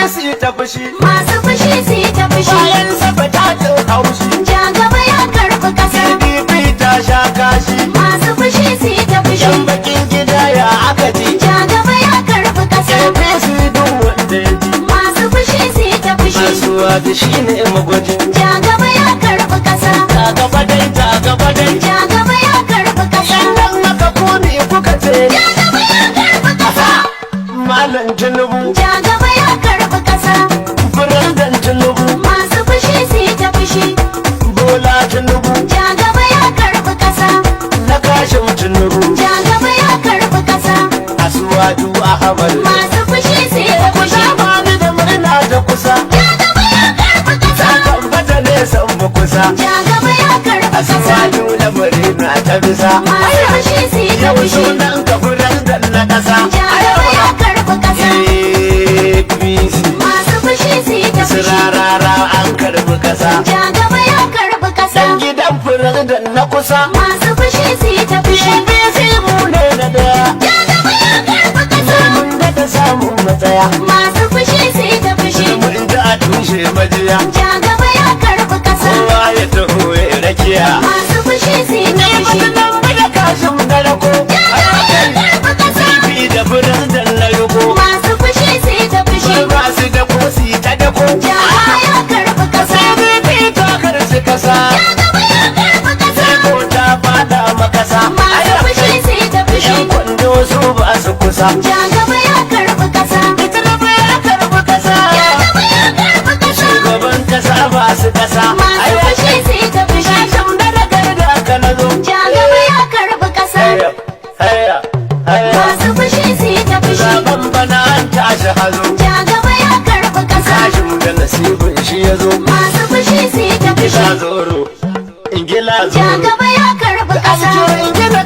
su ta fushi masu fushi su yi ta fushi. bayan saba ta jin haushi Ja gaba ya karɓi ƙasa. PDP ta sha kashi Masu fushi su yi ta fushi. yan bakin gida ya aka ji Ja gaba ya karɓi ƙasa. APC duk wanda ya ji Masu fushi su yi ta fushi. kasuwa da shi ne magwajin Ja gaba ya karɓi ƙasa. ta gaba dai ta gaba dai Ja gaba ya karɓi ƙasa. idan aka kone kuka ce Ja gaba ya karɓi ƙasa. Malam Tinubu Ja gaba ya karɓi ƙasa. Firandan Tinubu Masu fushi su yi ta fushi. Bola Tinubu Ja gaba ya karɓi ƙasa. na kashin Tinubu Ja gaba ya karɓi ƙasa. Asuwaju Ahmad Masu fushi su yi ta kusa fushi. bani da murna da kusa Ja gaba ya karɓi ta ƙasa. tabbata ne san mu kusa Ja gaba ya karɓi ƙasa. Asuwaju na murna ta bisa Masu fushi su yi ta yau fushi. sunan ka Firandan na kasa Ja gaba ya karɓi ƙasa. APC Masu fushi su yi ta fushi. Sirarara an karbi kasa Ja gaba ya karɓi ƙasa. dan gidan Firandan na kusa Masu fushi su yi ta fushi. APC mu ne na daya Ja gaba ya karɓi ƙasa. mun da samun matsaya Masu fushi su yi ta fushi. mun ji a tushe majiya Ja gaba ya karɓi ƙasa. kowa ya taho ya rakiya Masu fushi su yi ta fushi. nan mu da kashin na rako Ja gaba ya karɓi ƙasa. bi da Firandan na yugo Masu fushi su yi ta fushi. ba su da kosi ta dako Ja gaba ya karɓi ƙasa. APC ta karci kasa Ja gaba ya karɓi ƙasa. ko ta fada makasa Masu fushi su yi ta fushi. yan kwando su ba su kusa Ja gaba ya karɓi ƙasa. ita na ya karbi kasa Ja gaba ya karɓi ƙasa. gaban kasa ba su kasa Masu fushi su yi ta fushi. shan da ragar da aka nazo Ja gaba ya karɓi ƙasa. haya haya haya Masu fushi su yi ta fushi. zaben bana an tashi hazo Ja gaba ya karɓi ƙasa. kashin da nasibin shi ya zo Masu fushi su yi ta fushi. ingila zoro ingila Ja zoro gaba ya karɓi ƙasa. ingila